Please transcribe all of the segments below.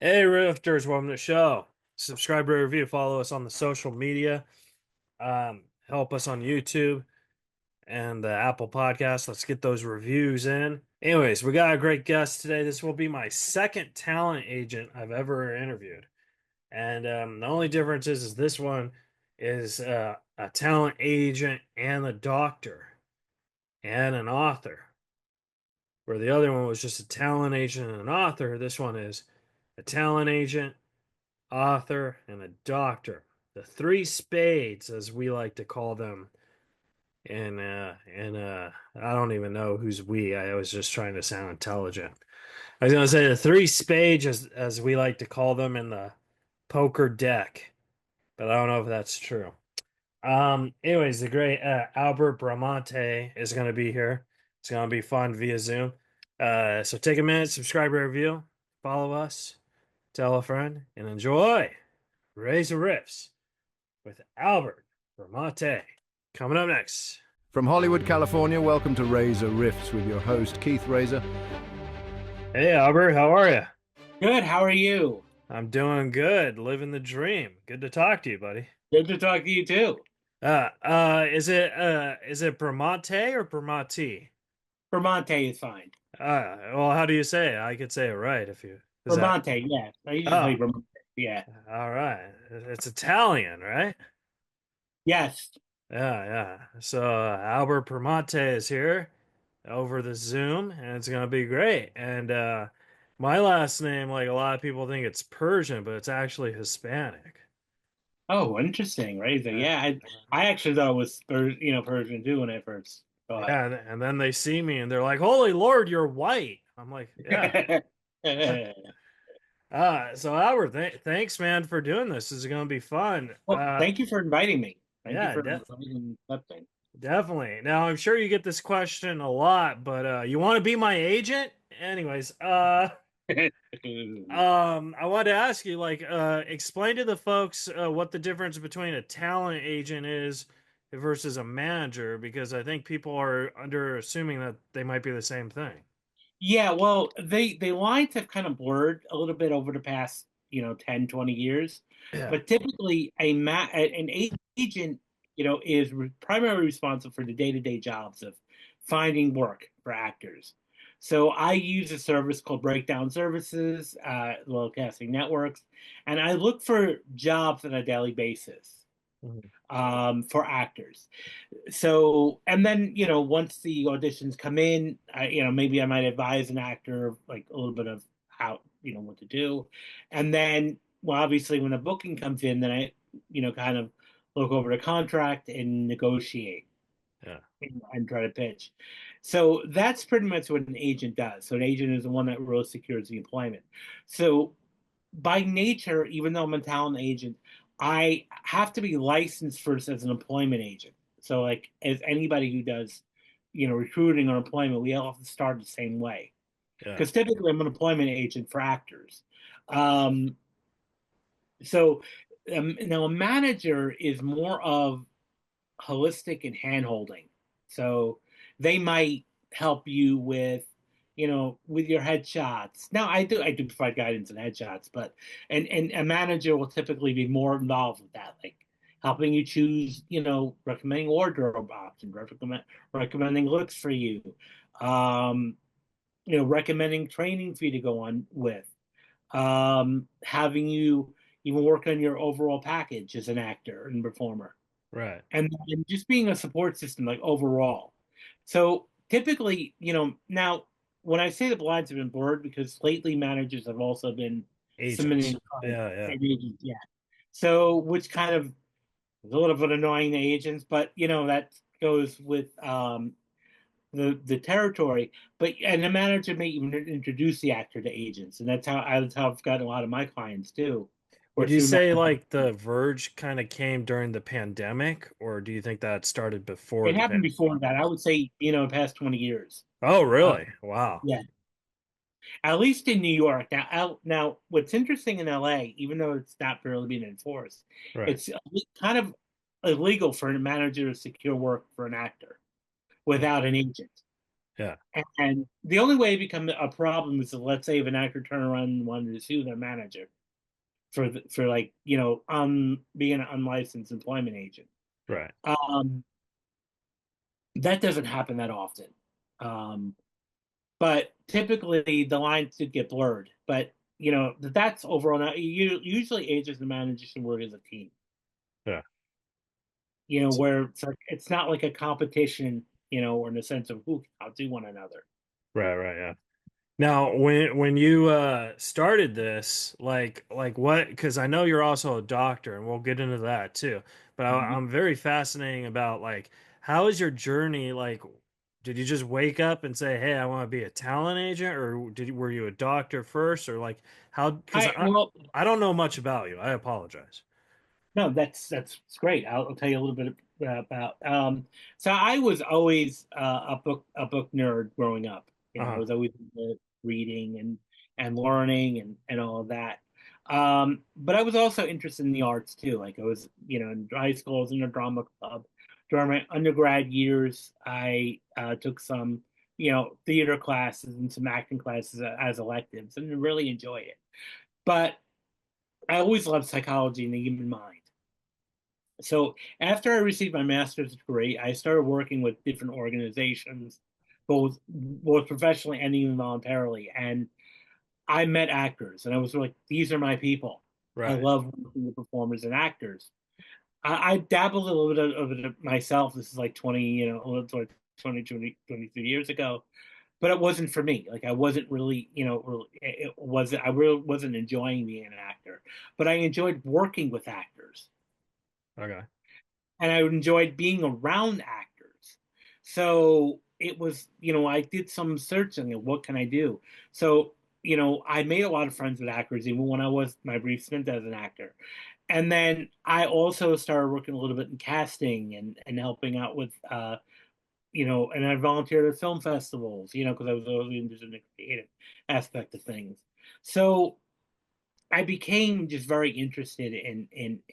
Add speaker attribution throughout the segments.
Speaker 1: Hey, Rifters, welcome to the show. Subscribe, rate, review, follow us on the social media. Help us on YouTube and the Apple Podcast. Let's get those reviews in. Anyways, we got a great guest today. This will be my second talent agent I've ever interviewed. And the only difference is this one is a talent agent and a doctor and an author. Where the other one was just a talent agent and an author, this one is a talent agent, author, and a doctor. The three spades, as we like to call them. And I don't even know who's we. I was just trying to sound intelligent. I was gonna say the three spades, as we like to call them in the poker deck, but I don't know if that's true. Anyways, the great Albert Bramante is gonna be here. It's gonna be fun via Zoom. So take a minute, subscribe, review, follow us, tell a friend, and enjoy. Reza Rifts with Albert Bramante. Coming up next.
Speaker 2: From Hollywood, California, welcome to Reza Rifts with your host, Keith Reza.
Speaker 1: Hey, Albert, how are you?
Speaker 3: Good. How are you?
Speaker 1: I'm doing good, living the dream. Good to talk to you, buddy.
Speaker 3: Good to talk to you too.
Speaker 1: Is it Bramante or Bramati?
Speaker 3: Bramante is fine.
Speaker 1: Well, how do you say it? I could say it right if you. Is that?
Speaker 3: Bramante, yeah. I usually
Speaker 1: Oh,
Speaker 3: say Bramante. Yeah.
Speaker 1: all right. It's Italian, right?
Speaker 3: Yes.
Speaker 1: Yeah, yeah. So Albert Bramante is here over the Zoom, and it's gonna be great. And my last name, like a lot of people think it's Persian, but it's actually Hispanic.
Speaker 3: Oh, interesting. Right. So,
Speaker 1: Uh,
Speaker 3: yeah, I actually thought it was Persian too when I first saw
Speaker 1: yeah, and then they see me and they're like, "Holy Lord, you're white!" I'm like, "Yeah."
Speaker 3: it.
Speaker 1: So Albert, thanks, man, for doing this. This is gonna be fun.
Speaker 3: Well, thank you for inviting me. Thank you
Speaker 1: Yeah,
Speaker 3: for inviting and accepting.
Speaker 1: definitely. Now I'm sure you get this question a lot, but you want to be my agent? Anyways, I wanted to ask you, like, explain to the folks what the difference between a talent agent is versus a manager, because I think people are under assuming that they might be the same thing.
Speaker 3: Yeah, well, they lines have kind of blurred a little bit over the past, 10, 20 years.
Speaker 1: Yeah,
Speaker 3: But typically an agent, is primarily responsible for the day-to-day jobs of finding work for actors. So I use a service called Breakdown Services, Little Casting Networks, and I look for jobs on a daily basis
Speaker 1: mhm,
Speaker 3: for actors. So, and then, once the auditions come in, maybe I might advise an actor like a little bit of how, what to do. And then, well, obviously when the booking comes in, then I, kind of look over the contract and negotiate
Speaker 1: yeah,
Speaker 3: and try to pitch. So that's pretty much what an agent does. So an agent is the one that really secures the employment. So by nature, even though I'm a talent agent, I have to be licensed first as an employment agent. So, like, as anybody who does, recruiting or employment, we all have to start the same way.
Speaker 1: yeah,
Speaker 3: Because typically, I'm an employment agent for actors. Um, so now a manager is more of holistic and hand holding. So they might help you with, with your headshots. Now I do provide guidance in headshots, but and a manager will typically be more involved with that, like helping you choose, recommending wardrobe options, recommending looks for you, um, recommending training for you to go on with, having you even work on your overall package as an actor and performer
Speaker 1: right.
Speaker 3: and just being a support system like overall. So typically, now when I say the blinds have been blurred because lately managers have also been
Speaker 1: Agents.
Speaker 3: submitting
Speaker 1: Yeah, yeah,
Speaker 3: agents, yeah. So which kind of is a little bit annoying to agents, but that goes with the territory. But and the manager may even introduce the actor to agents, and that's how I've gotten a lot of my clients too. Or
Speaker 1: Would you
Speaker 3: through
Speaker 1: say like the Verge kind of came during the pandemic, or do you think that started before
Speaker 3: it
Speaker 1: the
Speaker 3: happened
Speaker 1: pandemic?
Speaker 3: before that. I would say, the past 20 years.
Speaker 1: Oh,
Speaker 3: Uh,
Speaker 1: really? Wow.
Speaker 3: yeah, at least in New York. Now, what's interesting in LA, even though it's not really being enforced,
Speaker 1: Right.
Speaker 3: it's kind of illegal for a manager to secure work for an actor without an agent.
Speaker 1: Yeah.
Speaker 3: And the only way it becomes a problem is, let's say, if an actor turned around and wanted to sue their manager for like, being an unlicensed employment agent.
Speaker 1: Right.
Speaker 3: Um, that doesn't happen that often. Um, but typically the lines do get blurred. But that's overall. Now, usually agents and managers should work as a team.
Speaker 1: Yeah.
Speaker 3: Where it's not like a competition, or in the sense of who can outdo one another.
Speaker 1: Right. Right. Yeah. Now, when you started this, like what? Because I know you're also a doctor, and we'll get into that too. But
Speaker 3: Mhm.
Speaker 1: I'm very fascinating about like how is your journey? Like, did you just wake up and say, "Hey, I want to be a talent agent," or were you a doctor first, or like how? Because
Speaker 3: I well,
Speaker 1: I don't know much about you. I apologize.
Speaker 3: no, that's great. I'll tell you a little bit about. So I was always a book nerd growing up. I
Speaker 1: Uh-huh.
Speaker 3: was always into reading and learning and all of that. But I was also interested in the arts too. Like I was, in high school, I was in a drama club. During my undergrad years, I took some, theater classes and some acting classes as electives, and really enjoyed it. But I always loved psychology and the human mind. So after I received my master's degree, I started working with different organizations, both professionally and even voluntarily. And I met actors, and I was like, these are my people. I
Speaker 1: Right.
Speaker 3: love working with performers and actors. I dabbled a little bit of it myself. This is like 20, it's like 23 years ago, but it wasn't for me. Like I wasn't really, I really wasn't enjoying being an actor, but I enjoyed working with actors,
Speaker 1: Okay.
Speaker 3: and I enjoyed being around actors. So it was, I did some searching of what can I do. So, I made a lot of friends with actors even when I was my brief stint as an actor. And then I also started working a little bit in casting and helping out with, and I volunteered at film festivals, because I was really interested in the creative aspect of things. So I became just very interested in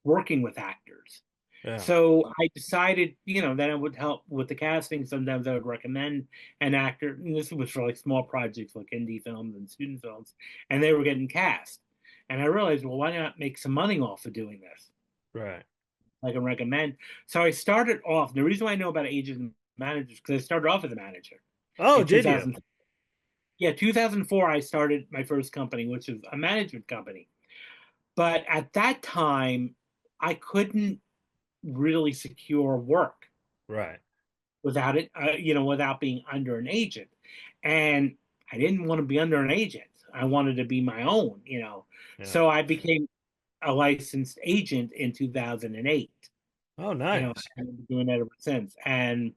Speaker 3: working with actors.
Speaker 1: Yeah.
Speaker 3: So I decided, that I would help with the casting. Sometimes I would recommend an actor. And this was for like small projects like indie films and student films, and they were getting cast. And I realized, well, why not make some money off of doing this?
Speaker 1: Right.
Speaker 3: I can recommend. So I started off. The reason why I know about agents and managers because I started off as a manager
Speaker 1: Oh,
Speaker 3: in
Speaker 1: did you?
Speaker 3: 2000. Yeah, 2004. I started my first company, which is a management company. But at that time, I couldn't really secure work
Speaker 1: Right.
Speaker 3: without it, without being under an agent. And I didn't want to be under an agent. I wanted to be my own.
Speaker 1: Yeah.
Speaker 3: So I became a licensed agent in 2008.
Speaker 1: Oh,
Speaker 3: And
Speaker 1: nice.
Speaker 3: I've been doing that ever since. And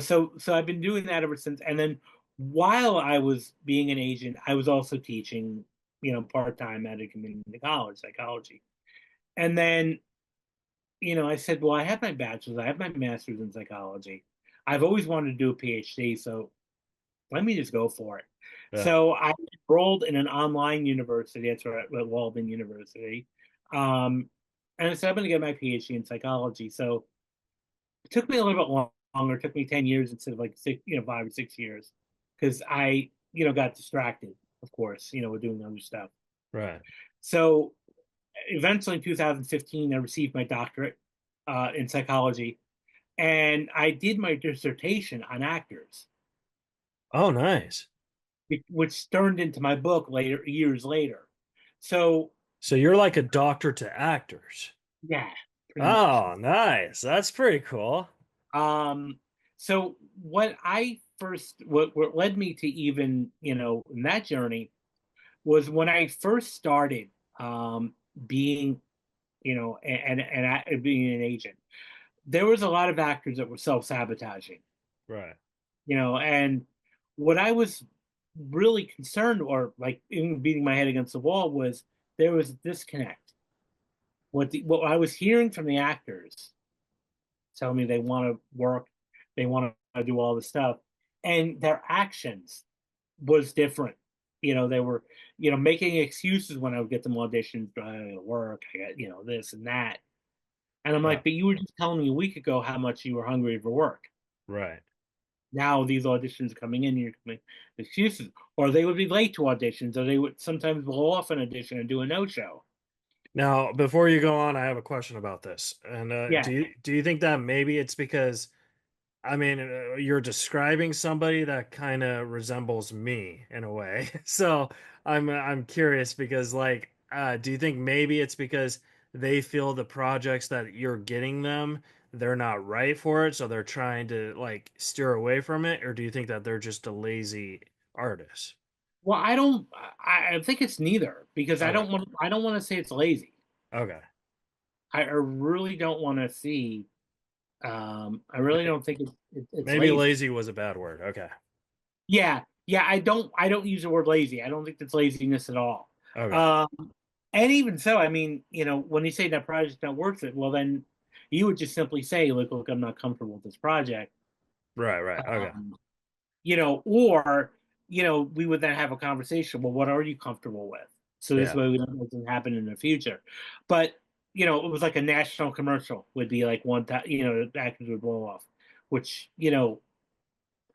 Speaker 3: so I've been doing that ever since. And then while I was being an agent, I was also teaching, part time at a community college, psychology. And then I said, well, I have my bachelor's, I have my master's in psychology. I've always wanted to do a PhD, so let me just go for it.
Speaker 1: Yeah.
Speaker 3: So I enrolled in an online university. That's right, at Walden University. Um, and I said, I'm going to get my PhD in psychology. So it took me a little bit longer. It took me 10 years instead of like 5 or 6 years because I, got distracted, of course, with doing other stuff.
Speaker 1: Right.
Speaker 3: So eventually in 2015, I received my doctorate in psychology, and I did my dissertation on actors,
Speaker 1: Oh, nice.
Speaker 3: which turned into my book later, years later. So
Speaker 1: So you're like a doctor to actors.
Speaker 3: yeah, pretty much.
Speaker 1: Oh, nice. That's pretty cool.
Speaker 3: Um, so what led me to even in that journey was when I first started being and being an agent. There was a lot of actors that were self-sabotaging,
Speaker 1: Right.
Speaker 3: and what I was really concerned or like even beating my head against the wall was there was a disconnect. What I was hearing from the actors telling me they want to work, they want to do all this stuff, and their actions was different. They were, making excuses when I would get them auditions, I gotta work, I got, this and that. And I'm
Speaker 1: Yeah.
Speaker 3: like, but you were just telling me a week ago how much you were hungry for work.
Speaker 1: Right.
Speaker 3: Now these auditions coming in, you're coming excuses, or they would be late to auditions, or they would sometimes blow off an audition and do a no-show.
Speaker 1: Now, before you go on, I have a question about this. And
Speaker 3: Yeah.
Speaker 1: do you think that maybe it's because I mean, you're describing somebody that kind of resembles me in a way. So I'm curious because like do you think maybe it's because they feel the projects that you're getting them, they're not right for it, so they're trying to like steer away from it, or do you think that they're just a lazy artist?
Speaker 3: Well, I don't. I think it's neither because I
Speaker 1: Okay.
Speaker 3: don't want. I don't want to say it's lazy.
Speaker 1: Okay.
Speaker 3: I really don't want to see. I really
Speaker 1: May-
Speaker 3: don't think it's
Speaker 1: Maybe
Speaker 3: lazy.
Speaker 1: lazy was a bad word. Okay.
Speaker 3: Yeah, yeah. I don't use the word lazy. I don't think it's laziness at all.
Speaker 1: Okay.
Speaker 3: Um, and even so, I mean, when you say that project's not worth it, well, then you would just simply say, look, I'm not comfortable with this project.
Speaker 1: Right, right. Okay.
Speaker 3: Um, or we would then have a conversation. Well, what are you comfortable with? So this
Speaker 1: Yeah.
Speaker 3: way we don't let it happen in the future. But it was like a national commercial would be like one time, the actors would blow off, which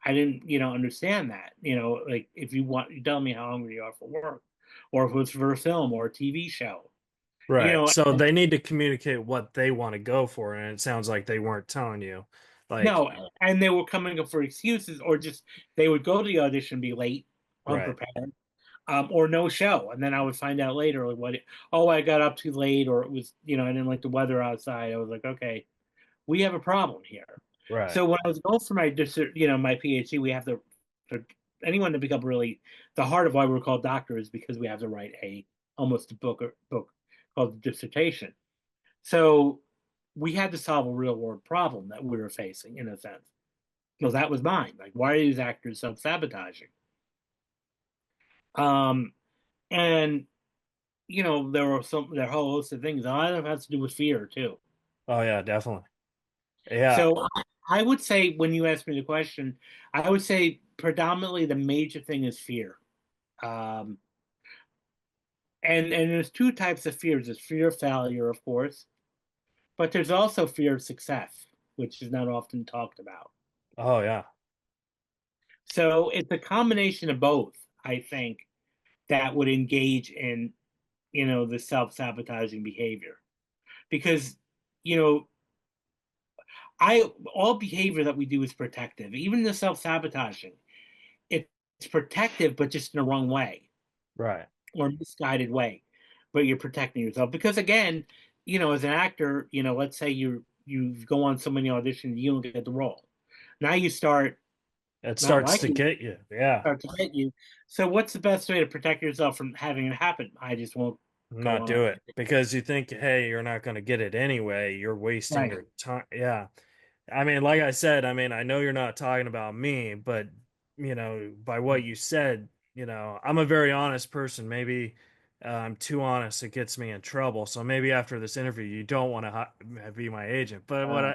Speaker 3: I didn't understand that. Like if you tell me how hungry you are for work, or if it was for a film or a TV show. You
Speaker 1: Right.
Speaker 3: know,
Speaker 1: So they need to communicate what they want to go for, and it sounds like they weren't telling you. Like,
Speaker 3: no, and they were coming up for excuses, or just they would go to the audition, be late,
Speaker 1: right,
Speaker 3: unprepared, or no show, and then I would find out later like oh, I got up too late, or it was I didn't like the weather outside. I was like, okay, we have a problem here.
Speaker 1: right,
Speaker 3: So when I was going for my my PhD, we have for anyone to become really the heart of why we're called doctors, because we have to write almost a book called the dissertation. So we had to solve a real world problem that we were facing in a sense. So that was mine. Like, why are these actors self-sabotaging? Um, and there are a whole host of things. A lot of it has to do with fear too.
Speaker 1: oh yeah, definitely, yeah,
Speaker 3: So I would say, when you ask me the question, I would say predominantly the major thing is fear. Um, and there's two types of fears. There's fear of failure, of course, but there's also fear of success, which is not often talked about.
Speaker 1: oh yeah,
Speaker 3: So it's a combination of both, I think, that would engage in, the self-sabotaging behavior. Because, you know, I all behavior that we do is protective. Even the self-sabotaging, it's protective, but just in the wrong way
Speaker 1: right,
Speaker 3: or misguided way. But you're protecting yourself because, again, as an actor, let's say you go on so many auditions, you don't get the role. Now you start
Speaker 1: it
Speaker 3: not
Speaker 1: starts to
Speaker 3: liking
Speaker 1: get you, yeah,
Speaker 3: start to get you. So what's the best way to protect yourself from having it happen? I just won't go
Speaker 1: not
Speaker 3: on.
Speaker 1: do it because you think, hey, you're not going to get it anyway. You're wasting
Speaker 3: Right.
Speaker 1: your time. Yeah, I mean, like I said, I mean, I know you're not talking about me, but by what you said, I'm a very honest person. Maybe I'm too honest; it gets me in trouble. So maybe after this interview, you don't want to be my agent. But
Speaker 3: Uh,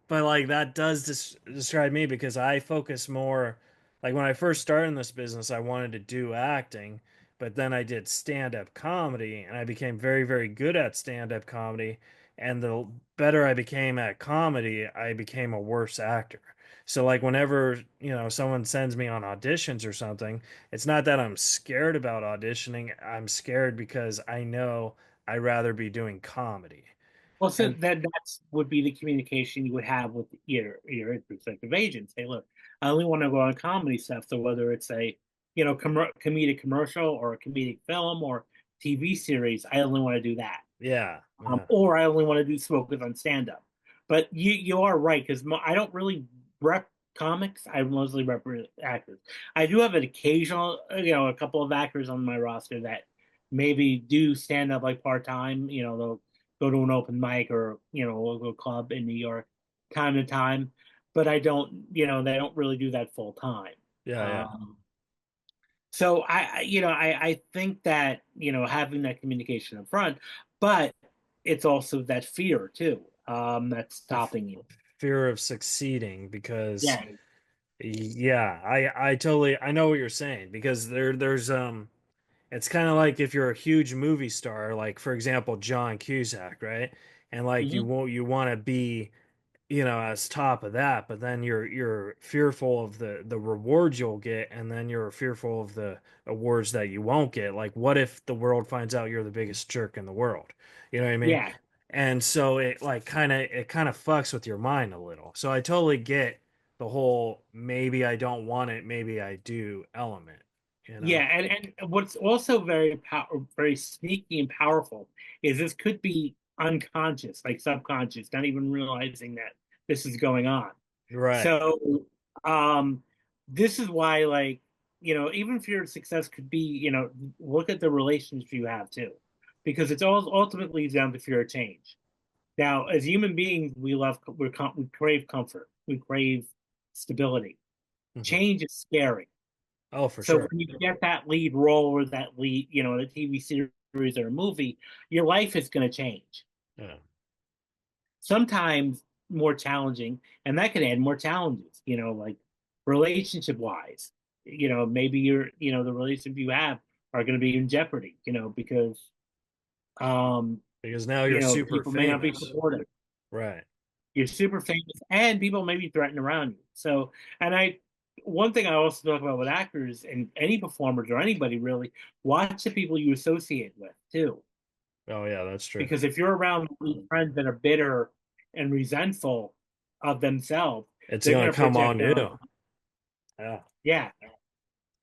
Speaker 1: but like that does describe me because I focus more. Like when I first started in this business, I wanted to do acting, but then I did stand-up comedy, and I became very, very good at stand-up comedy. And the better I became at comedy, I became a worse actor. So like whenever, someone sends me on auditions or something, it's not that I'm scared about auditioning. I'm scared because I know I'd rather be doing comedy.
Speaker 3: well, so
Speaker 1: And
Speaker 3: that's would be the communication you would have with your prospective agents. Hey, look, I only want to go on comedy stuff. So whether it's a comedic commercial or a comedic film or TV series, I only want to do that.
Speaker 1: yeah, yeah.
Speaker 3: Or I only want to do focus on stand up. But you are right, because I don't really rep comics. I mostly rep actors. I do have an occasional, a couple of actors on my roster that maybe do stand up like part time. They'll go to an open mic or a local club in New York time to time. But I don't, they don't really do that full time.
Speaker 1: Yeah, yeah.
Speaker 3: Um, so I think that having that communication up front, but it's also that fear too, that's
Speaker 1: The
Speaker 3: stopping you.
Speaker 1: fear of succeeding because
Speaker 3: Yeah.
Speaker 1: yeah, I totally I know what you're saying because there's it's kind of like if you're a huge movie star, like for example, John Cusack, right? And like
Speaker 3: Hmm.
Speaker 1: you want to be as top of that, but then you're fearful of the rewards you'll get, and then you're fearful of the awards that you won't get. Like, what if the world finds out you're the biggest jerk in the world? You know what I mean?
Speaker 3: Yeah,
Speaker 1: And so it kind of fucks with your mind a little. So I totally get the whole maybe I don't want it, maybe I do element, you know?
Speaker 3: yeah, and what's also very sneaky and powerful is this could be unconscious, like subconscious, not even realizing that this is going on.
Speaker 1: Right.
Speaker 3: So, um, this is why, like, even if your success could be, look at the relationships you have too, because it's all ultimately down to fear of change. Now, as human beings, we crave comfort, we crave stability.
Speaker 1: Hmm.
Speaker 3: Change is scary.
Speaker 1: Oh, for
Speaker 3: So
Speaker 1: sure.
Speaker 3: when you get that lead role or that lead, the TV series or a movie, your life is going to change.
Speaker 1: Yeah.
Speaker 3: Sometimes more challenging, and that can add more challenges, like relationship wise. Maybe the relationship you have are going to be in jeopardy, because um,
Speaker 1: Because now you're super
Speaker 3: people may not be
Speaker 1: famous.
Speaker 3: supportive.
Speaker 1: Right.
Speaker 3: You're super famous, and people may be threatened around you. So, and one thing I also talk about with actors and any performers or anybody really, watch the people you associate with too.
Speaker 1: Oh, yeah, that's true.
Speaker 3: Because if you're around friends that are bitter and resentful of themselves,
Speaker 1: It's
Speaker 3: they're
Speaker 1: gonna
Speaker 3: going to
Speaker 1: come
Speaker 3: project
Speaker 1: on
Speaker 3: that
Speaker 1: you.
Speaker 3: on.
Speaker 1: Yeah.
Speaker 3: Yeah.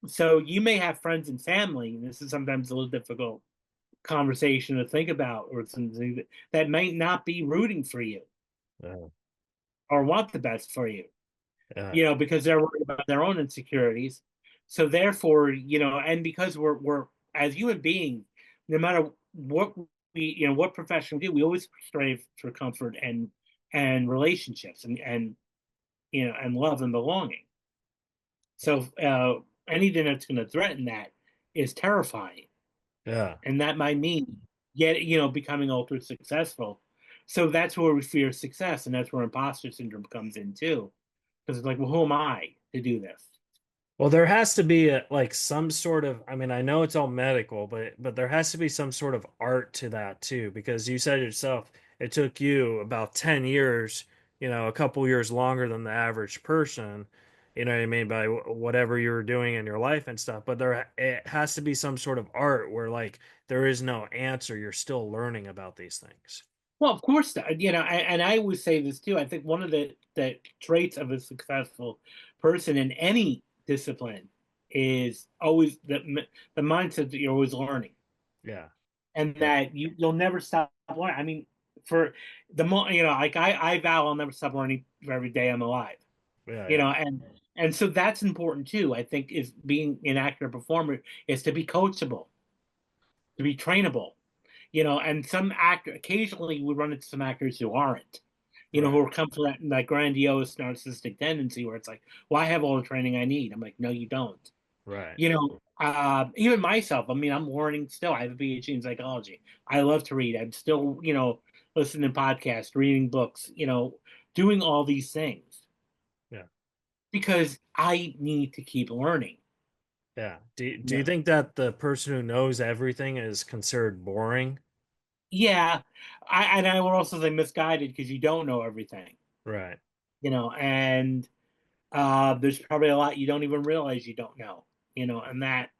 Speaker 3: So you may have friends and family, and this is sometimes a little difficult conversation to think about, or something that might not be rooting for you
Speaker 1: Yeah.
Speaker 3: or want the best for you.
Speaker 1: Yeah.
Speaker 3: Because they're worried about their own insecurities. So therefore, and because we're as human beings, no matter what what profession we do, we always strive for comfort and relationships and love and belonging. So anything that's going to threaten that is terrifying,
Speaker 1: Yeah.
Speaker 3: and that might mean becoming ultra successful. So that's where we fear success, and that's where imposter syndrome comes in too, because it's like, well, who am I to do this?
Speaker 1: Well, there has to be like some sort of, I mean, I know it's all medical, but there has to be some sort of art to that too, because you said yourself it took you about 10 years, a couple years longer than the average person, you know what I mean, by whatever you were doing in your life and stuff. But there it has to be some sort of art where like there is no answer, you're still learning about these things.
Speaker 3: Well, of course, and I would say this too. I think one of the traits of a successful person in any discipline is always the mindset that you're always learning,
Speaker 1: Yeah.
Speaker 3: and that you'll never stop learning. I mean, for the more like I vow I'll never stop learning for every day I'm alive.
Speaker 1: Yeah,
Speaker 3: You
Speaker 1: yeah.
Speaker 3: know, and so that's important too. I think is being an actor performer is to be coachable, to be trainable, and some actor occasionally we run into some actors who aren't,
Speaker 1: Right.
Speaker 3: who come from that grandiose narcissistic tendency where it's like, well, I have all the training I need. I'm like, no, you don't.
Speaker 1: Right.
Speaker 3: Even myself, I mean, I'm learning still. I have a PhD in psychology. I love to read. I'm still, listening to podcasts, reading books, doing all these things
Speaker 1: Yeah.
Speaker 3: because I need to keep learning.
Speaker 1: Yeah. Do you
Speaker 3: Yeah.
Speaker 1: think that the person who knows everything is considered boring?
Speaker 3: Yeah. And I would also say misguided because you don't know everything,
Speaker 1: Right.
Speaker 3: and there's probably a lot you don't even realize you don't know, and that,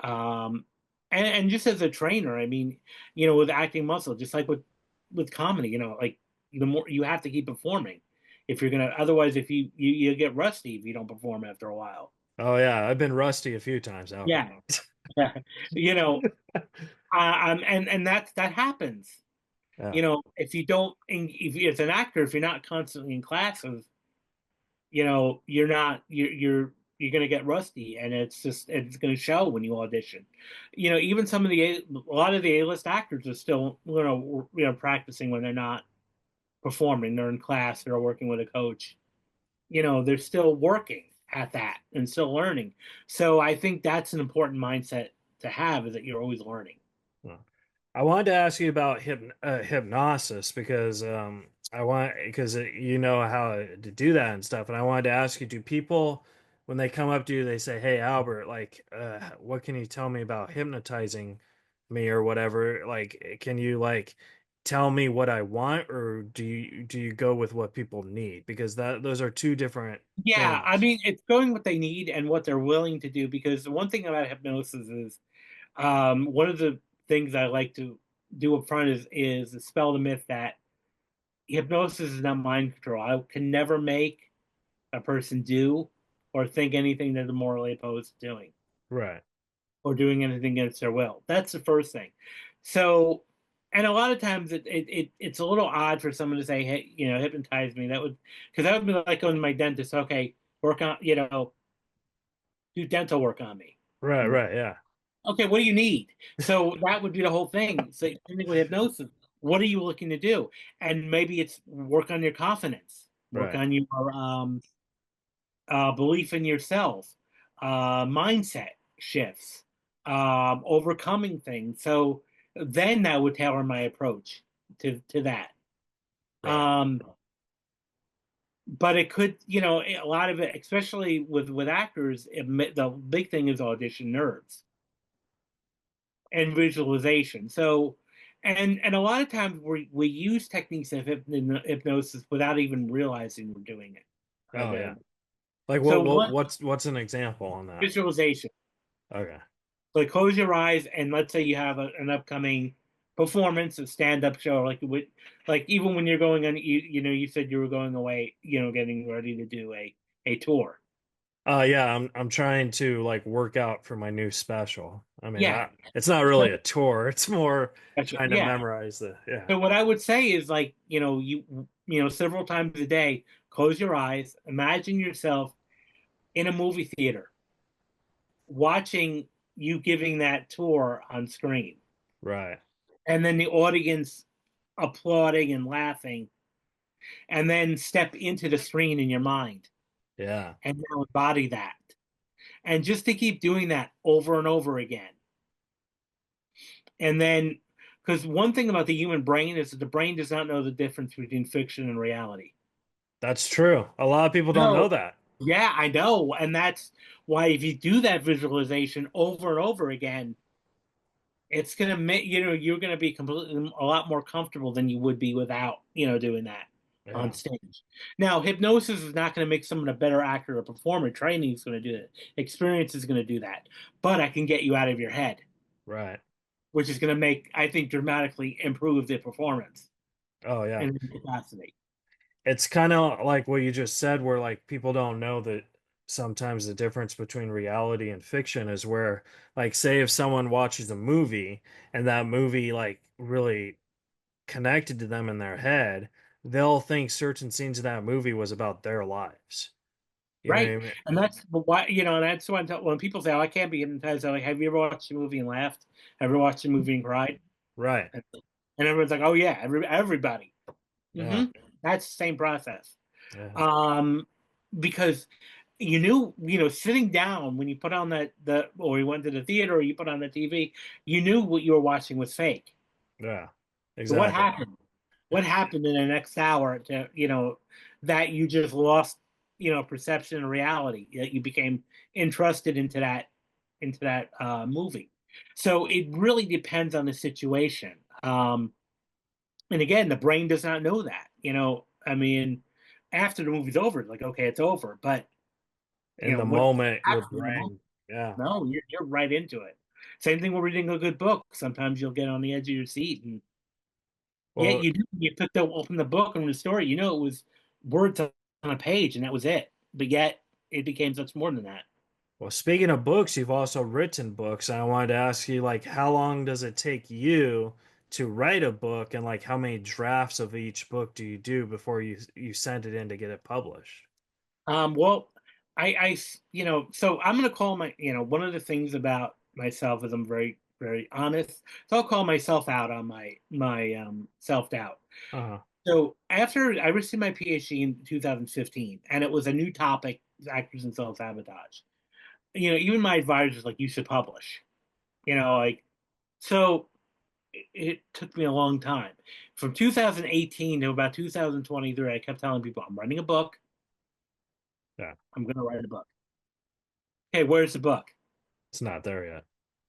Speaker 3: um, and just as a trainer, I mean, with acting muscle, just like with comedy, like the more you have to keep performing if you're gonna, otherwise, if you get rusty if you don't perform after a while.
Speaker 1: Oh yeah, I've been rusty a few times, Albert.
Speaker 3: Yeah, you know, and that happens.
Speaker 1: Yeah.
Speaker 3: If you don't, if as an actor, if you're not constantly in classes, you're going to get rusty, and it's going to show when you audition. Even a lot of the A-list actors are still practicing when they're not performing. They're in class, they're working with a coach. They're still working at that and still learning. So I think that's an important mindset to have, is that you're always learning.
Speaker 1: Well, I wanted to ask you about hypnosis because you know how to do that and stuff, and I wanted to ask you: do people, when they come up to you, they say, "Hey, Albert, like, what can you tell me about hypnotizing me or whatever? Like, can you like tell me what I want, or do you go with what people need? Because those are two different
Speaker 3: Yeah, I
Speaker 1: things.
Speaker 3: mean, it's going what they need and what they're willing to do. Because the one thing about hypnosis is, one of the things I like to do up front is dispel the myth that hypnosis is not mind control. I can never make a person do or think anything that they're morally opposed to doing,
Speaker 1: Right.
Speaker 3: or doing anything against their will. That's the first thing. So, and a lot of times it's a little odd for someone to say, hey, hypnotize me. That would, because that would be like going to my dentist. Okay, work on, do dental work on me.
Speaker 1: Right. Right. Yeah.
Speaker 3: Okay, what do you need? So that would be the whole thing. So same thing with hypnosis. What are you looking to do? And maybe it's work on your confidence, work
Speaker 1: Right.
Speaker 3: on your belief in yourself, mindset shifts, overcoming things. So then I would tailor my approach to that.
Speaker 1: Right.
Speaker 3: Um, but it could, a lot of it, especially with actors, the big thing is audition nerves and visualization. So, and a lot of times we use techniques of hypnosis without even realizing we're doing it.
Speaker 1: Oh yeah. Like
Speaker 3: So one
Speaker 1: what's an example on that?
Speaker 3: visualization.
Speaker 1: Okay.
Speaker 3: Like close your eyes and let's say you have an upcoming performance, a stand-up show, like even when you're going on, you said you were going away, getting ready to do a tour.
Speaker 1: Yeah, I'm trying to like work out for my new special. I mean,
Speaker 3: Yeah.
Speaker 1: it's not
Speaker 3: So
Speaker 1: really a tour. It's more trying to
Speaker 3: yeah.
Speaker 1: memorize the yeah.
Speaker 3: So what I would say is like, several times a day, close your eyes, imagine yourself in a movie theater watching you giving that tour on screen,
Speaker 1: Right.
Speaker 3: and then the audience applauding and laughing, and then step into the screen in your mind
Speaker 1: Yeah.
Speaker 3: and now embody that. And just to keep doing that over and over again. And then, because one thing about the human brain is that the brain does not know the difference between fiction and reality.
Speaker 1: That's true. A lot of people don't know
Speaker 3: No,
Speaker 1: that.
Speaker 3: yeah, I know. And that's why if you do that visualization over and over again, it's going to make, you're going to be completely a lot more comfortable than you would be without, doing that on
Speaker 1: Yeah.
Speaker 3: stage. Now, hypnosis is not going to make someone a better actor or performer. Training is going to do it. Experience is going to do that. But I can get you out of your head,
Speaker 1: Right.
Speaker 3: which is going to make, I think, dramatically improve the performance
Speaker 1: Oh yeah.
Speaker 3: and the capacity.
Speaker 1: It's kind of like what you just said, where like people don't know that sometimes the difference between reality and fiction is where, like, say if someone watches a movie and that movie like really connected to them in their head, they'll think certain scenes of that movie was about their lives. You know what I
Speaker 3: Right.
Speaker 1: mean?
Speaker 3: And that's why, and that's why when people say, oh, I can't be hypnotized, I'm like, have you ever watched a movie and laughed? Ever watched a movie and cried?
Speaker 1: Right.
Speaker 3: And everyone's like, oh, yeah, everybody.
Speaker 1: Yeah.
Speaker 3: That's the same process.
Speaker 1: Yeah.
Speaker 3: Um, because sitting down when you put on or you went to the theater or you put on the TV, you knew what you were watching was fake.
Speaker 1: Yeah.
Speaker 3: So what
Speaker 1: Exactly.
Speaker 3: happened? What happened in the next hour that you just lost, perception and reality, that you became entrusted into that movie. So it really depends on the situation. And again, the brain does not know that. I mean, after the movie's over, it's like, okay, it's over. But
Speaker 1: In the
Speaker 3: what
Speaker 1: moment, your
Speaker 3: happened in the moment?
Speaker 1: brain. Yeah.
Speaker 3: No, you're right into it. Same thing with reading a good book. Sometimes you'll get on the edge of your seat, and yet
Speaker 1: Well,
Speaker 3: you open the book and the story. It was words on a page, and that was it. But yet it became much more than that.
Speaker 1: Well, speaking of books, you've also written books, and I wanted to ask you, like, how long does it take you to write a book, and like, how many drafts of each book do you do before you send it in to get it published?
Speaker 3: Well, so I'm going to call one of the things about myself is I'm very, very honest. So I'll call myself out on my self doubt.
Speaker 1: Uh-huh.
Speaker 3: So after I received my PhD in 2015, and it was a new topic, actors and self-sabotage. Even my advisors like, you should publish. Like, so it took me a long time. From 2018 to about 2023, I kept telling people, I'm writing a book.
Speaker 1: Yeah,
Speaker 3: I'm going to write a book. Okay, where's the book?
Speaker 1: it's not there yet.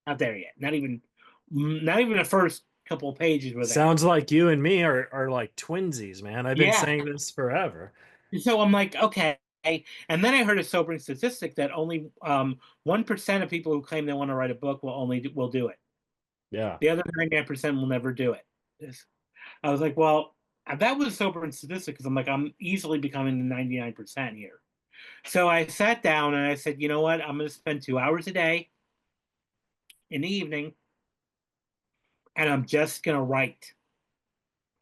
Speaker 3: Not there yet. Not even a first couple of pages were there.
Speaker 1: Sounds like you and me are like twinsies, man. I've been
Speaker 3: Yeah.
Speaker 1: saying this forever.
Speaker 3: So I'm like, okay. And then I heard a sobering statistic that only 1% of people who claim they want to write a book will do it.
Speaker 1: Yeah.
Speaker 3: The other 99% will never do it. I was like, well, that was a sobering statistic because I'm like, I'm easily becoming the 99% here. So I sat down and I said, you know what? I'm going to spend 2 hours a day in the evening and I'm just going to write.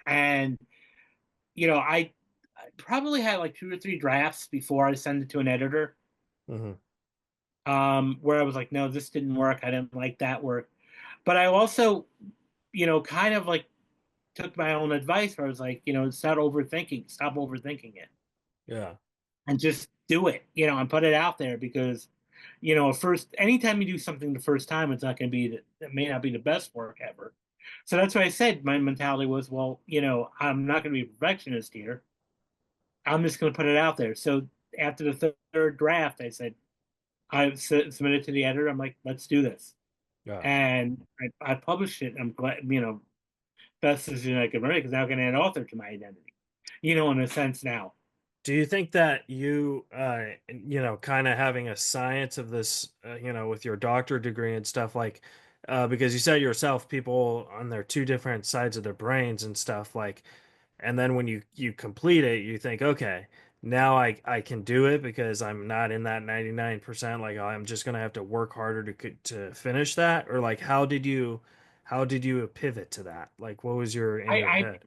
Speaker 3: And, I probably had like 2 or 3 drafts before I send it to an editor,
Speaker 1: Hmm.
Speaker 3: where I was like, no, this didn't work. I didn't like that work. But I also, kind of like took my own advice where I was like, stop overthinking it
Speaker 1: Yeah.
Speaker 3: and just do it, and put it out there because, anytime you do something the first time, it's not going to be, it may not be the best work ever. So that's why I said my mentality was, well, I'm not going to be a perfectionist here. I'm just going to put it out there. So after the third draft, I said, I submitted to the editor. I'm like, let's do this.
Speaker 1: Yeah.
Speaker 3: And I published it. I'm glad, best decision I could make because now I can add author to my identity, in a sense now.
Speaker 1: Do you think that kind of having a science of this, with your doctorate degree and stuff like, because you said yourself, people on their two different sides of their brains and stuff like, and then when you complete it, you think, okay, now I can do it because I'm not in that 99%. Like I'm just gonna have to work harder to finish that, or like how did you pivot to that? Like what was your in
Speaker 3: I
Speaker 1: your
Speaker 3: I
Speaker 1: head?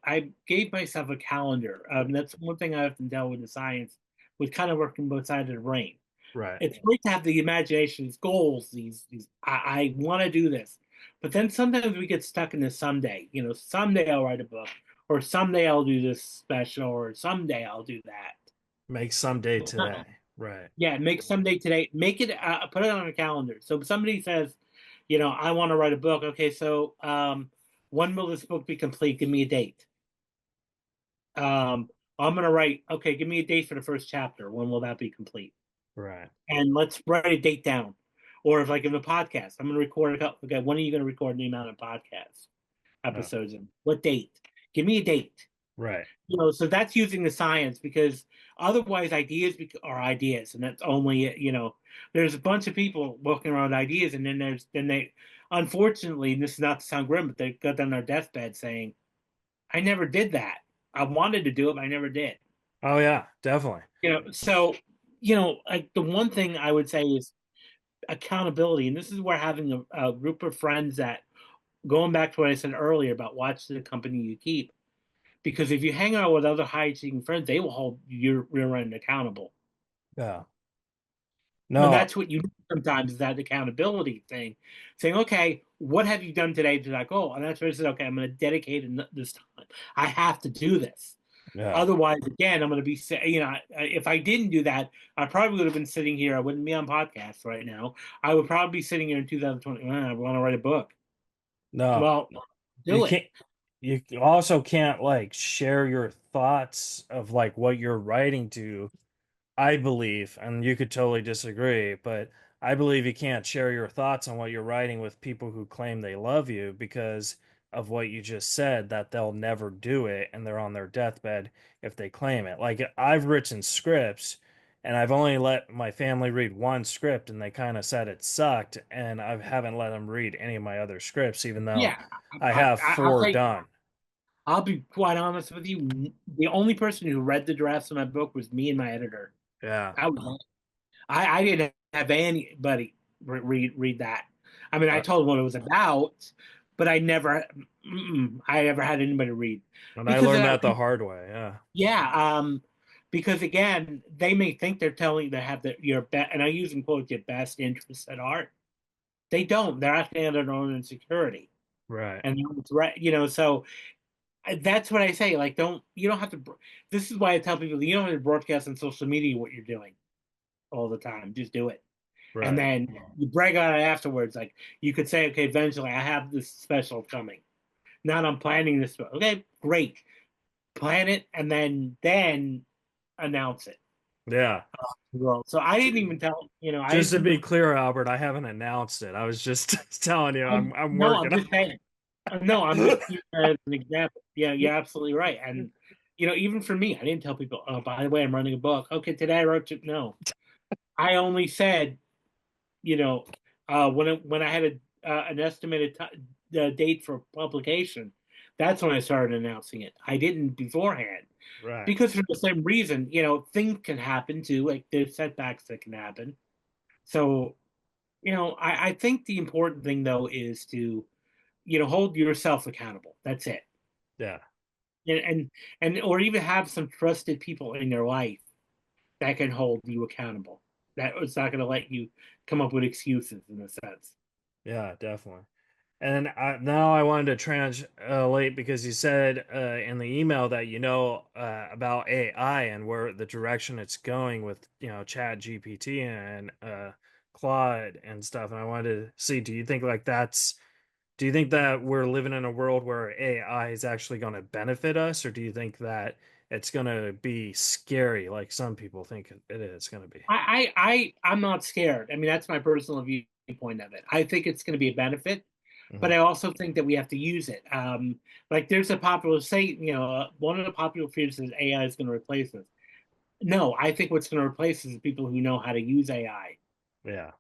Speaker 3: I gave myself a calendar. That's one thing I often tell with the science, with kind of working both sides of the brain.
Speaker 1: Right.
Speaker 3: It's great to have the imagination, these goals, these I want to do this, but then sometimes we get stuck in this someday. Someday I'll write a book, or someday I'll do this special, or someday I'll do that.
Speaker 1: Make someday today. Right.
Speaker 3: Yeah, make someday today. Make it. Put it on a calendar. So if somebody says, I want to write a book. Okay, so when will this book be complete? Give me a date. I'm gonna write. Okay, give me a date for the first chapter. When will that be complete?
Speaker 1: Right.
Speaker 3: And let's write a date down. Or if like in the podcast, I'm gonna record a couple. Okay, when are you gonna record the amount of podcast
Speaker 1: Yeah.
Speaker 3: episodes in? What date? Give me a date.
Speaker 1: Right.
Speaker 3: So that's using the science because otherwise ideas are ideas, and that's only there's a bunch of people walking around ideas, and then they unfortunately, and this is not to sound grim, but they got on their deathbed saying, I never did that. I wanted to do it, but I never did.
Speaker 1: Oh yeah, definitely.
Speaker 3: So like the one thing I would say is accountability, and this is where having a group of friends that, going back to what I said earlier about watch the company you keep, because if you hang out with other high achieving friends, they will hold your rear end accountable.
Speaker 1: Yeah.
Speaker 3: And
Speaker 1: No.
Speaker 3: that's what you need sometimes, is that accountability thing, saying, okay, what have you done today to that goal? And that's where I said, okay, I'm going to dedicate this time. I have to do this.
Speaker 1: Yeah.
Speaker 3: Otherwise, again, I'm going to be, if I didn't do that, I probably would have been sitting here. I wouldn't be on podcasts right now. I would probably be sitting here in 2020. I want to write a book.
Speaker 1: No.
Speaker 3: Well,
Speaker 1: You
Speaker 3: do it.
Speaker 1: can't you also can't like share your thoughts of like what you're writing to. I believe, and you could totally disagree, but I believe you can't share your thoughts on what you're writing with people who claim they love you because of what you just said, that they'll never do it and they're on their deathbed if they claim it. Like I've written scripts and I've only let my family read one script and they kind of said it sucked, and I haven't let them read any of my other scripts, even though
Speaker 3: Yeah,
Speaker 1: I have
Speaker 3: I'll
Speaker 1: four
Speaker 3: say,
Speaker 1: done.
Speaker 3: I'll be quite honest with you. The only person who read the drafts of my book was me and my editor.
Speaker 1: Yeah.
Speaker 3: I was, I didn't have anybody read that. I mean, I
Speaker 1: Uh,
Speaker 3: told them what it was about, but I never had anybody read
Speaker 1: and I
Speaker 3: because of
Speaker 1: learned
Speaker 3: that.
Speaker 1: that the hard way. Yeah.
Speaker 3: Yeah, because again, they may think they're telling you to have your best, and I use in quotes, your best interests at heart. They don't. They're acting out of their own insecurity,
Speaker 1: Right.
Speaker 3: and it's right. So that's what I say. Like, you don't have to. This is why I tell people you don't have to broadcast on social media what you're doing all the time. Just do it, and
Speaker 1: Right.
Speaker 3: then you brag on it afterwards. Like you could say, okay, eventually I have this special coming. Not I'm planning this. Okay, great. Plan it, and then announce it.
Speaker 1: Yeah.
Speaker 3: World. So I didn't even tell, I
Speaker 1: Just to
Speaker 3: didn't
Speaker 1: be
Speaker 3: even,
Speaker 1: clear, Albert, I haven't announced it. I was just telling you I'm
Speaker 3: no, I'm
Speaker 1: working on
Speaker 3: just saying. No, I'm just using that as an example. Yeah, you're absolutely right. And even for me, I didn't tell people, oh, by the way, I'm running a book. Okay, today I wrote it. No, I only said, you know, when I had an estimated date for publication, that's when I started announcing it. I didn't beforehand
Speaker 1: Right.
Speaker 3: because for the same reason, things can happen too. Like there's setbacks that can happen. So, I think the important thing though is to, hold yourself accountable. That's it.
Speaker 1: Yeah.
Speaker 3: And or even have some trusted people in your life that can hold you accountable. That it's not going to let you come up with excuses in a sense.
Speaker 1: Yeah, definitely. And now I wanted to translate because you said in the email that about AI and where the direction it's going with Chat GPT and Claude and stuff. And I wanted to see, do you think that we're living in a world where AI is actually going to benefit us, or do you think that it's going to be scary like some people think it is going to be?
Speaker 3: I'm not scared. I mean, that's my personal viewpoint of it. I think it's going to be a benefit, but
Speaker 1: Hmm.
Speaker 3: I also think that we have to use it. Like there's a popular say, one of the popular fears is AI is going to replace us. No, I think what's going to replace us is people who know how to use AI.
Speaker 1: Yeah.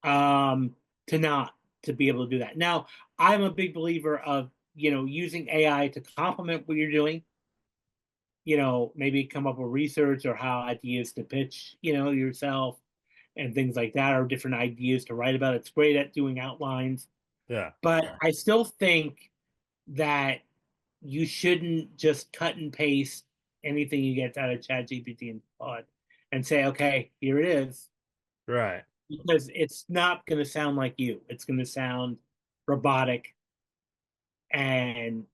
Speaker 3: Um, to not to be able to do that. Now, I'm a big believer of using AI to complement what you're doing. Maybe come up with research or how ideas to pitch, yourself and things like that, or different ideas to write about. It's great at doing outlines,
Speaker 1: Yeah.
Speaker 3: but I still think that you shouldn't just cut and paste anything you get out of ChatGPT and Claude and say, okay, here it is,
Speaker 1: Right.
Speaker 3: because it's not going to sound like you. It's going to sound robotic and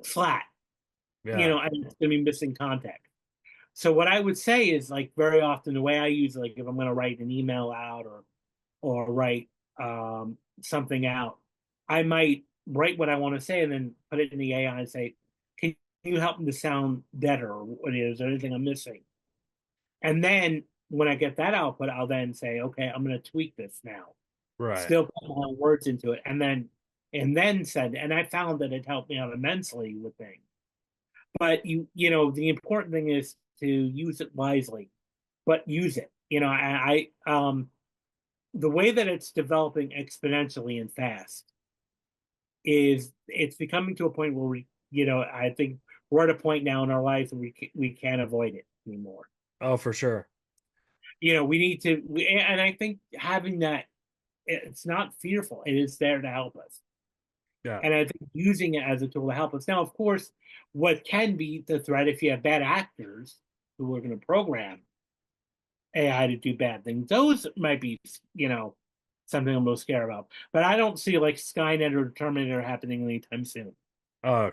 Speaker 3: flat,
Speaker 1: Yeah.
Speaker 3: and it's going to be missing context. So what I would say is like very often the way I use it, like if I'm going to write an email out or write something out, I might write what I want to say and then put it in the AI and say, "Can you help me to sound better? Or what is there anything I'm missing?" And then when I get that output, I'll then say, "Okay, I'm going to tweak this now."
Speaker 1: Right.
Speaker 3: Still put my own words into it, and then said, and I found that it helped me out immensely with things. But the important thing is to use it wisely, but use it. The way that it's developing exponentially and fast is it's becoming to a point where I think we're at a point now in our lives where we can't avoid it anymore.
Speaker 1: Oh, for sure.
Speaker 3: We need to, and I think having that, it's not fearful. It is there to help us.
Speaker 1: Yeah.
Speaker 3: And I think using it as a tool to help us. Now, of course, what can be the threat if you have bad actors who are going to program AI to do bad things, those might be, something I'm most scared about. But I don't see like Skynet or Terminator happening anytime soon.
Speaker 1: Oh,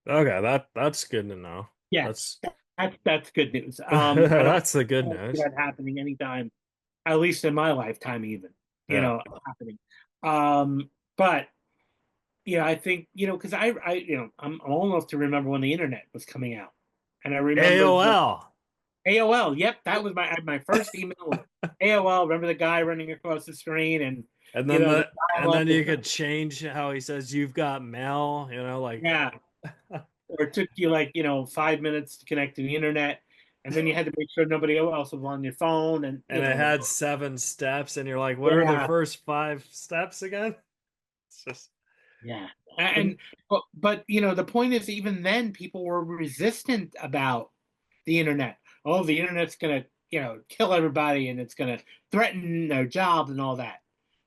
Speaker 1: okay. That's good to know.
Speaker 3: Yeah,
Speaker 1: That's
Speaker 3: that's good news. I don't
Speaker 1: that's the
Speaker 3: I
Speaker 1: good
Speaker 3: don't see
Speaker 1: news.
Speaker 3: that happening anytime, at least in my lifetime, even,
Speaker 1: Yeah.
Speaker 3: happening. But I think because I'm old enough to remember when the internet was coming out, and I remember the
Speaker 1: AOL.
Speaker 3: AOL. Yep, that was my first email was AOL. Remember the guy running across the screen and
Speaker 1: And then
Speaker 3: the
Speaker 1: and
Speaker 3: dial up
Speaker 1: then
Speaker 3: was
Speaker 1: you could change how he says you've got mail, like
Speaker 3: yeah, or it took you like 5 minutes to connect to the internet, and then you had to make sure nobody else was on your phone, and
Speaker 1: and it had 7 steps and you're like, what are the
Speaker 3: yeah,
Speaker 1: first 5 steps again? It's just
Speaker 3: yeah,
Speaker 1: but
Speaker 3: and but the point is even then people were resistant about the internet. Oh, the internet's gonna kill everybody and it's gonna threaten their jobs and all that.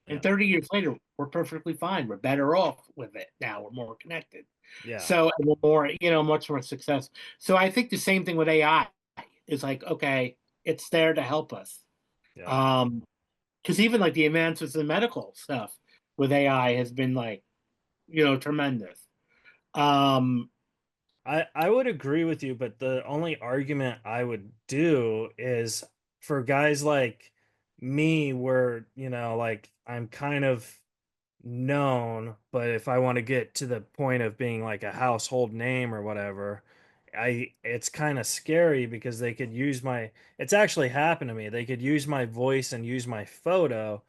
Speaker 3: And
Speaker 1: yeah.
Speaker 3: 30 years later, we're perfectly fine. We're better off with it now. We're more connected.
Speaker 1: Yeah.
Speaker 3: So and we're more, much more successful. So I think the same thing with AI is like, okay, it's there to help us.
Speaker 1: Yeah.
Speaker 3: Um, because even like the advances in medical stuff with AI has been like, tremendous. Um,
Speaker 1: I would agree with you, but the only argument I would do is for guys like me where, like I'm kind of known, but if I want to get to the point of being like a household name or whatever, it's kind of scary because they could use my it's actually happened to me. They could use my voice and use my photo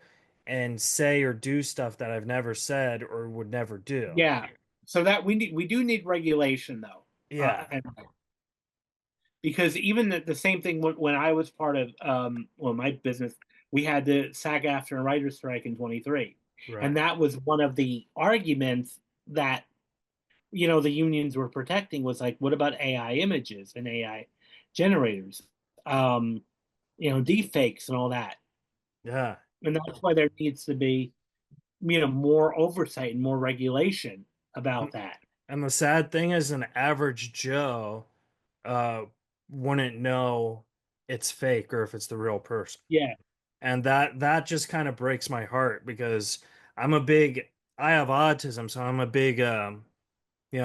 Speaker 1: and say or do stuff that I've never said or would never do.
Speaker 3: Yeah. So that we do need regulation though.
Speaker 1: Yeah,
Speaker 3: And because even the same thing when I was part of well, my business, we had the SAG-AFTRA and writer's strike in 23.
Speaker 1: right.
Speaker 3: And that was one of the arguments that the unions were protecting was like, what about AI images and AI generators? Um, deep fakes and all that.
Speaker 1: Yeah.
Speaker 3: And that's why there needs to be, more oversight and more regulation about that.
Speaker 1: And the sad thing is, an average Joe uh, wouldn't know it's fake or if it's the real person.
Speaker 3: Yeah,
Speaker 1: And that just kind of breaks my heart because I'm a big I have autism, so I'm a big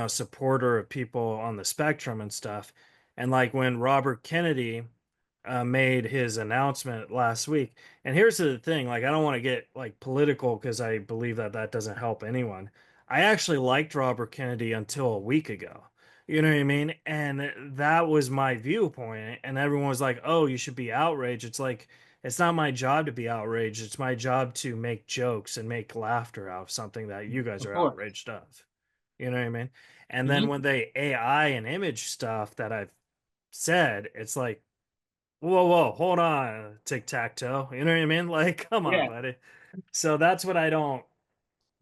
Speaker 1: supporter of people on the spectrum and stuff. And like when Robert Kennedy made his announcement last week. And here's the thing, like I don't want to get like political because I believe that that doesn't help anyone. I actually liked Robert Kennedy until a week ago. You know what I mean? And that was my viewpoint. And everyone was like, "Oh, you should be outraged." It's like it's not my job to be outraged. It's my job to make jokes and make laughter out of something that you guys
Speaker 3: of
Speaker 1: are
Speaker 3: course.
Speaker 1: outraged of. You know what I mean? And then
Speaker 3: Mhm.
Speaker 1: when they AI and image stuff that I've said, it's like, whoa, whoa, hold on, tic tac toe. You know what I mean? Like, come on,
Speaker 3: Yeah.
Speaker 1: buddy. So that's what I don't.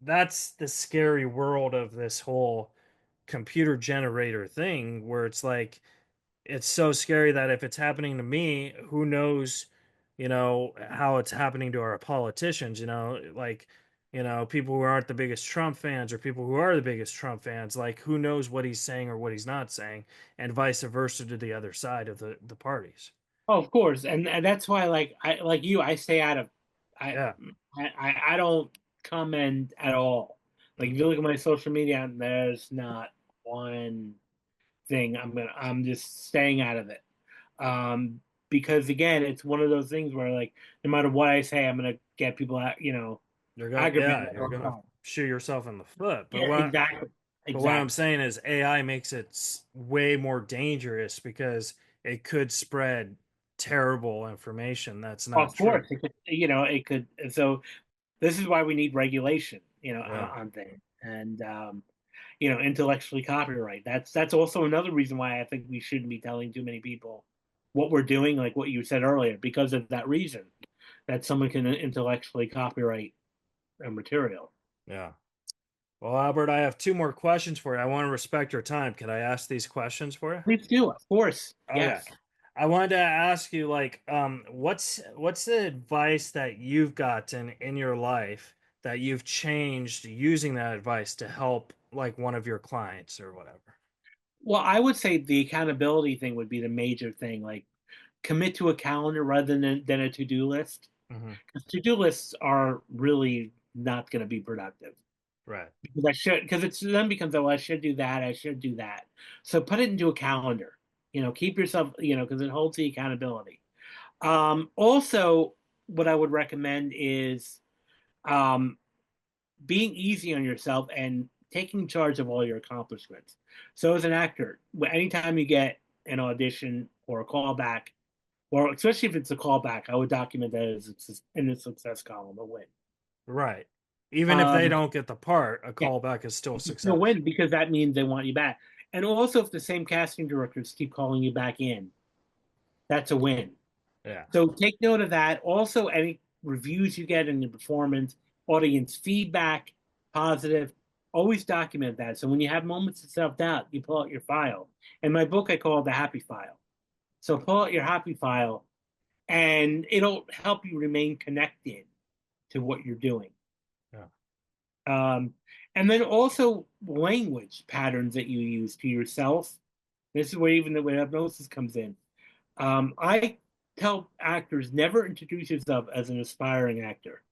Speaker 1: That's the scary world of this whole computer generator thing, where it's like, it's so scary that if it's happening to me, who knows, how it's happening to our politicians, like, people who aren't the biggest Trump fans or people who are the biggest Trump fans, like, who knows what he's saying or what he's not saying, and vice versa to the other side of the parties.
Speaker 3: Oh, of course, and that's why, I stay out of, I,
Speaker 1: Yeah.
Speaker 3: I don't comment at all. Like if you look at my social media, and there's not one thing I'm just staying out of it. Because again, it's one of those things where like no matter what I say, I'm gonna get people aggravated
Speaker 1: Yeah, you're
Speaker 3: all the
Speaker 1: gonna
Speaker 3: time.
Speaker 1: shoot yourself in the foot. But
Speaker 3: Yeah, exactly,
Speaker 1: what I'm
Speaker 3: exactly.
Speaker 1: saying is AI makes it way more dangerous because it could spread terrible information that's not
Speaker 3: Of
Speaker 1: true.
Speaker 3: course, it could. So this is why we need regulation,
Speaker 1: Yeah,
Speaker 3: on things, and intellectually copyright. That's also another reason why I think we shouldn't be telling too many people what we're doing, like what you said earlier, because of that reason that someone can intellectually copyright a material.
Speaker 1: yeah. Well, Albert, I have two more questions for you. I want to respect your time. Can I ask these questions for you?
Speaker 3: Please do, of course.
Speaker 1: Okay.
Speaker 3: Yes.
Speaker 1: I wanted to ask you, like, what's the advice that you've gotten in your life that you've changed using that advice to help like one of your clients or whatever?
Speaker 3: Well, I would say the accountability thing would be the major thing. Like commit to a calendar rather than a to-do list.
Speaker 1: Hmm.
Speaker 3: Because to-do lists are really not going to be productive.
Speaker 1: Right.
Speaker 3: Because it's then becomes, oh, I should do that, I should do that. So put it into a calendar. Keep yourself, because it holds the accountability. Also, what I would recommend is um, being easy on yourself and taking charge of all your accomplishments. So as an actor, anytime you get an audition or a callback, or especially if it's a callback, I would document that as in the success column, a win.
Speaker 1: Right. Even if they
Speaker 3: Um,
Speaker 1: don't get the part, a
Speaker 3: yeah,
Speaker 1: callback is still a
Speaker 3: you'll
Speaker 1: success.
Speaker 3: win because that means they want you back. And also, if the same casting directors keep calling you back in, that's a win.
Speaker 1: Yeah.
Speaker 3: So take note of that. Also, any reviews you get in your performance, audience feedback, positive, always document that. So when you have moments of self doubt, you pull out your file. In my book, I call it the happy file. So pull out your happy file, and it'll help you remain connected to what you're doing.
Speaker 1: Yeah.
Speaker 3: Um, and then also language patterns that you use to yourself. This is where even the hypnosis comes in. I tell actors never introduce yourself as an aspiring actor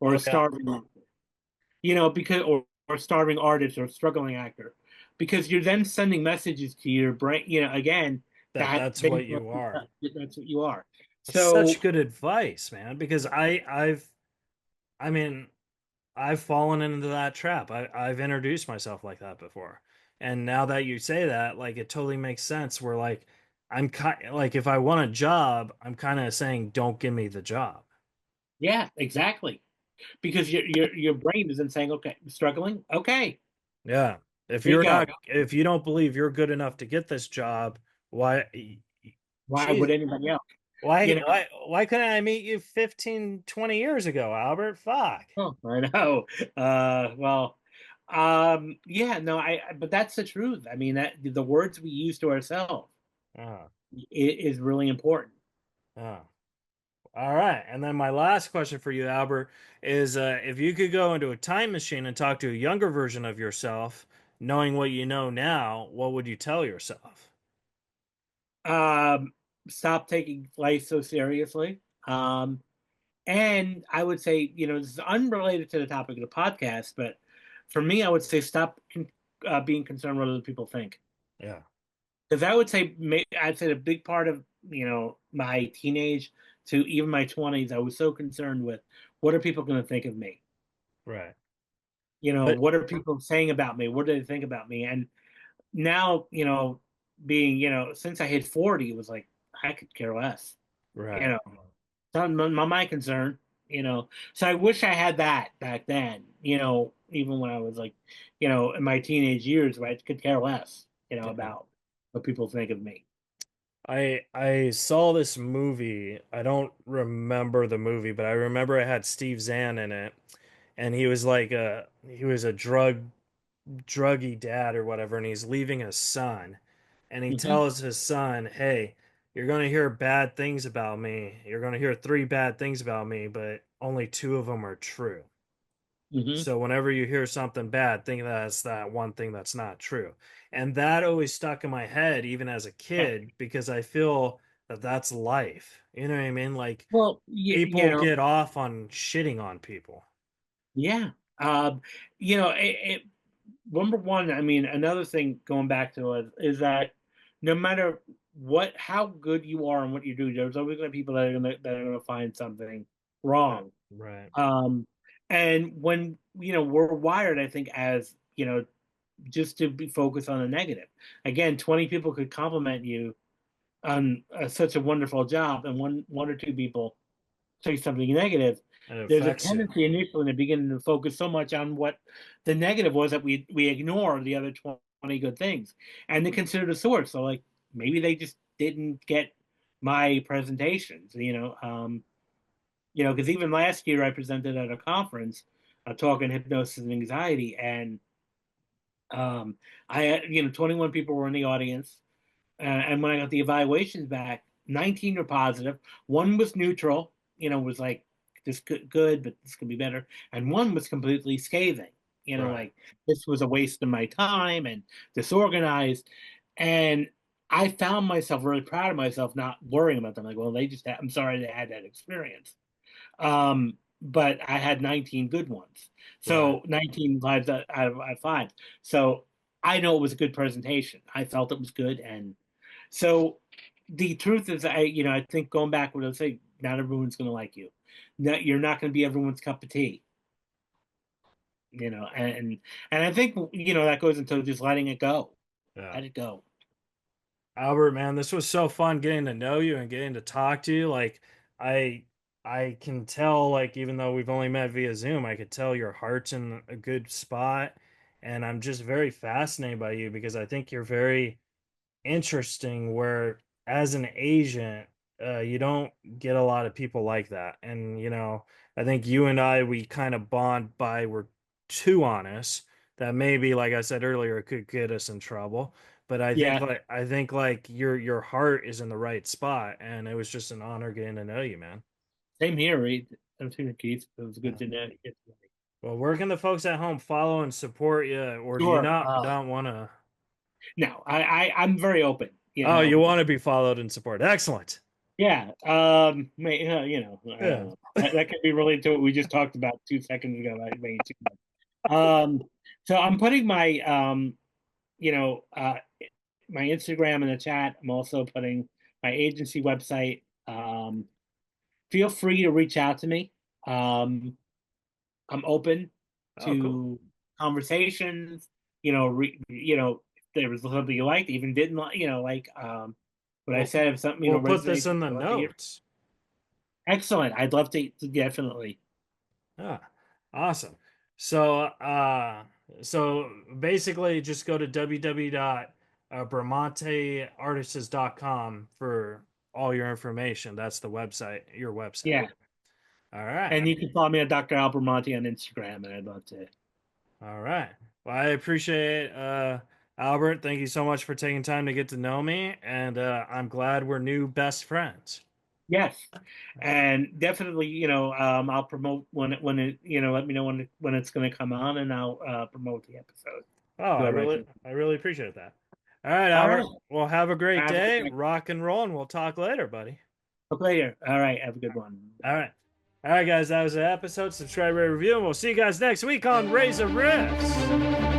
Speaker 3: or
Speaker 1: Oh
Speaker 3: a
Speaker 1: yeah.
Speaker 3: starving actor, because or a starving artist or a struggling actor, because you're then sending messages to your brain, again that
Speaker 1: That's what you are.
Speaker 3: that's what you are.
Speaker 1: That's
Speaker 3: So
Speaker 1: such good advice, man, because I mean, I've fallen into that trap. I've introduced myself like that before. And now that you say that, like it totally makes sense where like like if I want a job, I'm kind of saying don't give me the job.
Speaker 3: yeah, exactly. because your brain isn't saying, okay, struggling. Okay,
Speaker 1: Yeah.
Speaker 3: here you go.
Speaker 1: If you don't believe you're good enough to get this job, why,
Speaker 3: Why
Speaker 1: geez,
Speaker 3: would anybody else? You know,
Speaker 1: why couldn't I meet you 15, 20 years ago, Albert? Fuck.
Speaker 3: oh, I know. Well, yeah, no, but that's the truth. I mean, that the words we use to ourselves
Speaker 1: Oh,
Speaker 3: is really important.
Speaker 1: oh. All right. And then my last question for you, Albert, is if you could go into a time machine and talk to a younger version of yourself, knowing what you know now, what would you tell yourself?
Speaker 3: Um, Stop taking life so seriously. And I would say, this is unrelated to the topic of the podcast, but for me, I would say stop being concerned what other people think.
Speaker 1: Yeah.
Speaker 3: Because I would say, I'd say a big part of, my teenage to even my 20s, I was so concerned with what are people going to think of me?
Speaker 1: Right. But
Speaker 3: What are people saying about me? What do they think about me? And now, being, since I hit 40, it was like, I could care less. You
Speaker 1: right.
Speaker 3: know, not my concern, So I wish I had that back then, even when I was like, in my teenage years, where I could care less,
Speaker 1: Yeah.
Speaker 3: about what people think of me.
Speaker 1: I saw this movie. I don't remember the movie, but I remember it had Steve Zahn in it, and he was a druggy dad or whatever, and he's leaving his son, and he
Speaker 3: Hmm.
Speaker 1: tells his son, "Hey, you're going to hear bad things about me. You're going to hear three bad things about me, but only two of them are true.
Speaker 3: Hmm.
Speaker 1: So whenever you hear something bad, think that's that one thing that's not true." And that always stuck in my head, even as a
Speaker 3: Yeah.
Speaker 1: kid, because I feel that that's life. You know what I mean? Like
Speaker 3: Well,
Speaker 1: people get off on shitting on people.
Speaker 3: yeah. Number one, I mean, another thing going back to it is that no matter how good you are and what you do, there's always going to be people that are going to find something
Speaker 1: Right.
Speaker 3: wrong.
Speaker 1: Right.
Speaker 3: Um, and when we're wired, I think, as just to be focused on the negative. Again, 20 people could compliment you on such a wonderful job, and one or two people say something negative.
Speaker 1: And it
Speaker 3: There's a
Speaker 1: affects you.
Speaker 3: tendency initially in the beginning to focus so much on what the negative was that we ignore the other 20 good things and to consider the source. So like maybe they just didn't get my presentations, because even last year I presented at a conference, talking hypnosis and anxiety, and I had, 21 people were in the audience, and when I got the evaluations back, 19 were positive, one was neutral, was like this good, but this could be better, and one was completely scathing,
Speaker 1: Right.
Speaker 3: like this was a waste of my time and disorganized, and I found myself really proud of myself not worrying about them. Like, well, I'm sorry they had that experience. But I had 19 good ones.
Speaker 1: Right.
Speaker 3: So 19 lives out of five. So I know it was a good presentation. I felt it was good. And so the truth is, I think going back, what I say, not everyone's going to like you. No, you're not going to be everyone's cup of tea, and I think, that goes into just letting it go.
Speaker 1: Yeah.
Speaker 3: Let it go.
Speaker 1: Albert, man, this was so fun getting to know you and getting to talk to you. Like I I can tell, like, even though we've only met via Zoom, I could tell your heart's in a good spot. And I'm just very fascinated by you because I think you're very interesting where as an agent, you don't get a lot of people like that. And, I think you and I, we kind of bond by we're too honest that maybe, like I said earlier, it could get us in trouble. But
Speaker 3: Yeah.
Speaker 1: I think like your heart is in the right spot. And it was just an honor getting to know you, man.
Speaker 3: Same here, Reed. I'm seeing Keith. It was good
Speaker 1: Yeah.
Speaker 3: to know.
Speaker 1: Well, where can the folks at home follow and support you, or do you
Speaker 3: Sure.
Speaker 1: not want to?
Speaker 3: No, I'm very open,
Speaker 1: Oh, you want to be followed and supported. Excellent.
Speaker 3: Yeah. I don't
Speaker 1: Yeah.
Speaker 3: know. That could be related to what we just talked about 2 seconds ago. I made too much. So I'm putting you know, uh, my Instagram in the chat. I'm also putting my agency website. Feel free to reach out to me. Um, I'm open
Speaker 1: Oh, cool.
Speaker 3: to conversations. If there was something you liked, even didn't like, what I
Speaker 1: Well,
Speaker 3: said, if something,
Speaker 1: we'll put this
Speaker 3: resonates,
Speaker 1: in the
Speaker 3: I'd love to hear.
Speaker 1: notes.
Speaker 3: Excellent. I'd love to definitely.
Speaker 1: Ah, awesome. So basically just go to www.bramanteartists.com for all your information. That's the website, your website.
Speaker 3: Yeah.
Speaker 1: All right.
Speaker 3: And you can follow me at Dr. Albert Bramante on Instagram, and I'd love to.
Speaker 1: All right. Well, I appreciate Albert. Thank you so much for taking time to get to know me, and I'm glad we're new best friends.
Speaker 3: Yes, and definitely, I'll promote when it, let me know when it's going to come on, and I'll promote the episode.
Speaker 1: Oh,
Speaker 3: Do it right.
Speaker 1: I really appreciate that. All right,
Speaker 3: All
Speaker 1: Albert.
Speaker 3: right.
Speaker 1: Well, have a great
Speaker 3: Have a
Speaker 1: day.
Speaker 3: good night.
Speaker 1: Rock and roll, and we'll talk later, buddy.
Speaker 3: Talk later. All right. Have a good one.
Speaker 1: All right. All right, guys. That was the episode. Subscribe, rate, review, and we'll see you guys next week on Reza Rifts.